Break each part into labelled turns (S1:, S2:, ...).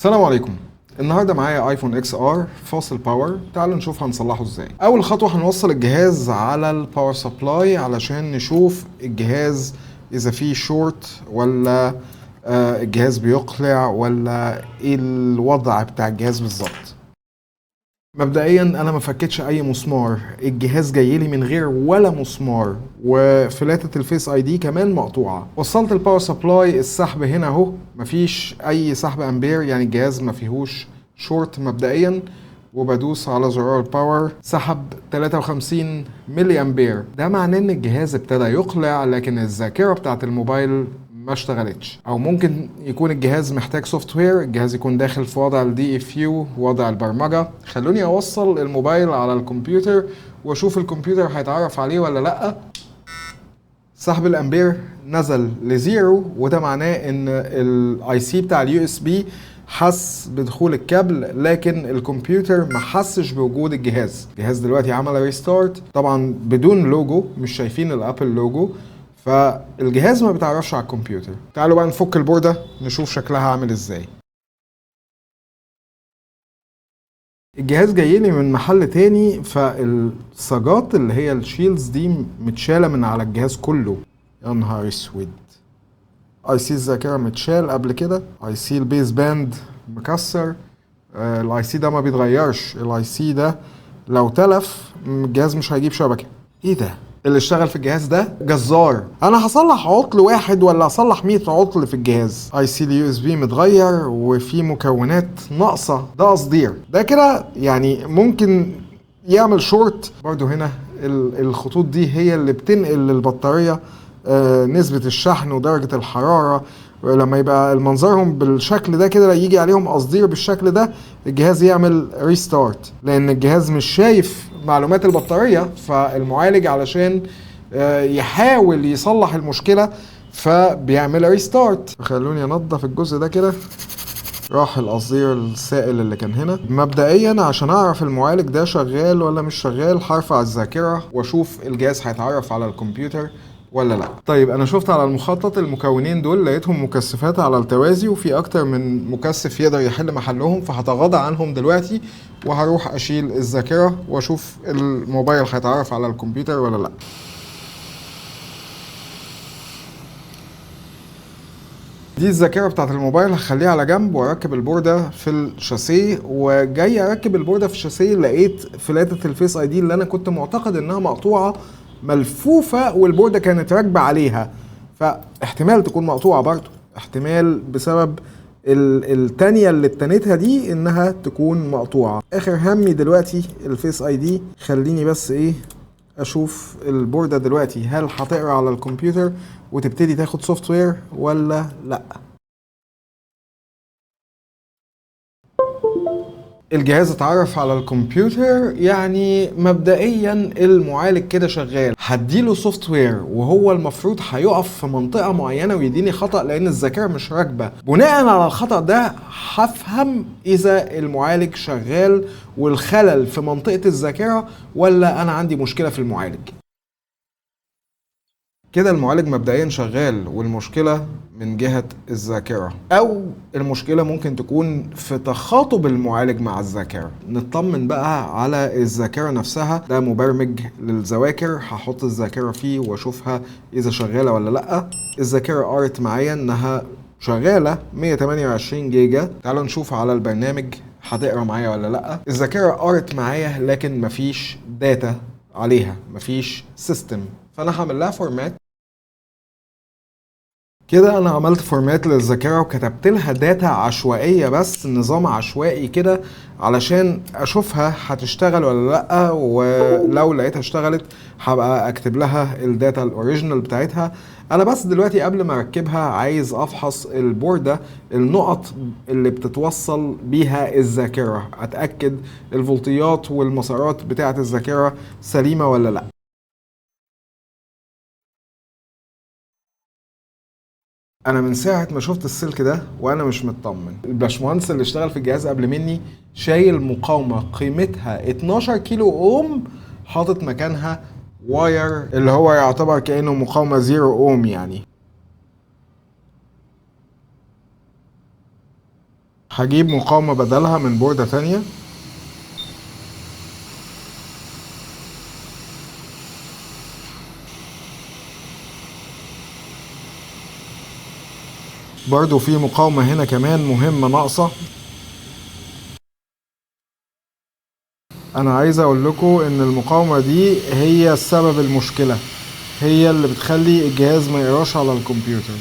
S1: السلام عليكم. النهارده معايا ايفون اكس ار فاصل باور. تعالوا نشوف هنصلحه ازاي. اول خطوه هنوصل الجهاز على الباور سبلاي علشان نشوف الجهاز اذا فيه شورت ولا الجهاز بيقلع ولا ايه الوضع بتاع الجهاز بالظبط. مبدئيا انا ما فكتش اي مسمار، الجهاز جاي لي من غير ولا مسمار، وفلاتة الفيس اي دي كمان مقطوعه. وصلت الباور سبلاي، السحب هنا اهو، مفيش اي سحب امبير، يعني الجهاز ما فيهوش شورت مبدئيا. وبدوس على زرار الباور، سحب 53 ملي امبير. ده معناه ان الجهاز ابتدى يقلع، لكن الذاكره بتاعت الموبايل ما اشتغلتش. او ممكن يكون الجهاز محتاج سوفت وير، الجهاز يكون داخل في وضع الدي اف يو، وضع البرمجه. خلوني اوصل الموبايل على الكمبيوتر واشوف الكمبيوتر هيتعرف عليه ولا لا. سحب الامبير نزل لزيرو، وده معناه ان الاي سي بتاع اليو اس بي حس بدخول الكابل، لكن الكمبيوتر ما حسش بوجود الجهاز. الجهاز دلوقتي عمل ريستارت، طبعا بدون لوجو، مش شايفين الابل لوجو، فالجهاز ما بيتعرفش على الكمبيوتر. تعالوا بقى نفك البوردة نشوف شكلها عامل ازاي. الجهاز جاي لي من محل تاني، فالصاجات اللي هي الشيلز دي متشالة من على الجهاز كله. يا نهار اسود. اي سي الذاكرة متشال قبل كده، اي سي البيز باند مكسر. الاي سي ده ما بيتغيرش، الاي سي ده لو تلف الجهاز مش هيجيب شبكة. ايه ده؟ اللي اشتغل في الجهاز ده جزار. انا هصلح عطل واحد ولا هصلح 100 عطل في الجهاز؟ اي سي اليو اس بي متغير وفي مكونات ناقصه، ده قصدير، ده كده يعني ممكن يعمل شورت. برضو هنا الخطوط دي هي اللي بتنقل للبطاريه نسبه الشحن ودرجه الحراره. لما يبقى منظرهم بالشكل ده كده، يجي عليهم قصدير بالشكل ده، الجهاز يعمل ريستارت، لان الجهاز مش شايف معلومات البطارية. فالمعالج علشان يحاول يصلح المشكلة فبيعمل ريستارت. خلوني انضف الجزء ده كده، راح القصدير السائل اللي كان هنا. مبدئيا عشان اعرف المعالج ده شغال ولا مش شغال، هرفع الذاكرة واشوف الجهاز هيتعرف على الكمبيوتر ولا لا. طيب انا شفت على المخطط المكونين دول، لقيتهم مكثفات على التوازي، وفي اكتر من مكثف يقدر يحل محلهم، فهتغاضى عنهم دلوقتي وهروح اشيل الذاكرة واشوف الموبايل هيتعرف على الكمبيوتر ولا لا. دي الذاكرة بتاعت الموبايل، هخليها على جنب واركب البوردة في الشاسيه. وجاي اركب البوردة في الشاسيه، لقيت فلاتة الفيس اي دي اللي انا كنت معتقد انها مقطوعة ملفوفة والبوردة كانت راكبة عليها، فاحتمال تكون مقطوعة برضو، احتمال بسبب التانية اللي اتنتها دي انها تكون مقطوعة. اخر همي دلوقتي الفيس اي دي. خليني بس ايه اشوف البوردة دلوقتي هل هتقرا على الكمبيوتر وتبتدي تاخد سوفت وير ولا لا. الجهاز اتعرف على الكمبيوتر، يعني مبدئيا المعالج كده شغال. هديله سوفت وير وهو المفروض هيقف في منطقة معينة ويديني خطأ لان الذاكرة مش راكبة. بناء على الخطأ ده هفهم اذا المعالج شغال والخلل في منطقة الذاكرة ولا انا عندي مشكلة في المعالج. كده المعالج مبدئيا شغال، والمشكلة من جهة الذاكرة، أو المشكلة ممكن تكون في تخاطب المعالج مع الذاكرة. نطمن بقى على الذاكرة نفسها. ده مبرمج للذواكر، هحط الذاكرة فيه واشوفها إذا شغالة ولا لأ. الذاكرة قرت معايا إنها شغالة 128 جيجا. تعالوا نشوف على البرنامج هتقرا معايا ولا لأ. الذاكرة قرت معايا لكن مفيش داتا عليها، مفيش سيستم، فأنا هعمل لها فورمات. كده انا عملت فورمات للذاكره وكتبت لها داتا عشوائيه، بس نظام عشوائي كده علشان اشوفها هتشتغل ولا لا. ولو لقيتها اشتغلت هبقى اكتب لها الداتا الاوريجينال بتاعتها. انا بس دلوقتي قبل ما اركبها عايز افحص البورده، النقط اللي بتتوصل بيها الذاكره، اتاكد الفولتيات والمسارات بتاعه الذاكره سليمه ولا لا. انا من ساعه ما شفت السلك ده وانا مش مطمن. الباشمهندس اللي اشتغل في الجهاز قبل مني شايل مقاومه قيمتها 12 كيلو اوم، حاطط مكانها واير اللي هو يعتبر كانه مقاومه 0 اوم يعني. هجيب مقاومة بدلها من بوردة تانية. برضو في مقاومة هنا كمان مهمة ناقصة. انا عايز اقول لكم ان المقاومة دي هي السبب المشكلة، هي اللي بتخلي الجهاز ما يقراش على الكمبيوتر.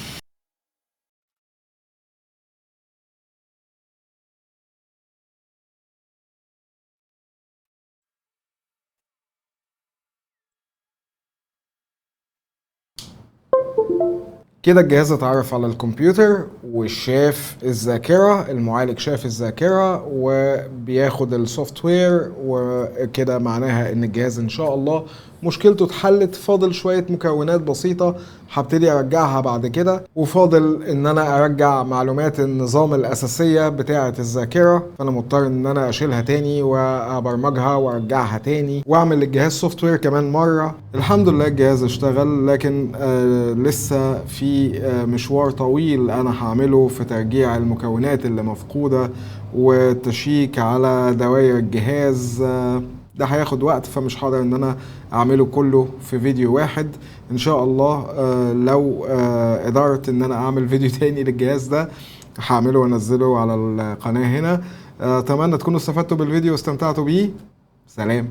S1: كده الجهاز اتعرف على الكمبيوتر وشاف الذاكرة، المعالج شاف الذاكرة وبياخد السوفت وير، وكده معناها ان الجهاز ان شاء الله مشكلته اتحلت. فاضل شوية مكونات بسيطة هبتدي ارجعها بعد كده، وفاضل ان انا ارجع معلومات النظام الاساسية بتاعة الذاكرة، فانا مضطر ان انا اشيلها تاني وابرمجها وارجعها تاني واعمل للجهاز سوفت وير كمان مرة. الحمد لله الجهاز اشتغل، لكن لسه في مشوار طويل انا هعمله في ترجيع المكونات اللي مفقودة وتشيك على دوائر الجهاز. ده هياخد وقت، فمش هقدر ان انا اعمله كله في فيديو واحد. ان شاء الله لو قدرت ان انا اعمل فيديو تاني للجهاز ده هعمله وانزله على القناة هنا. اتمنى تكونوا استفدتوا بالفيديو واستمتعتوا بيه. سلام.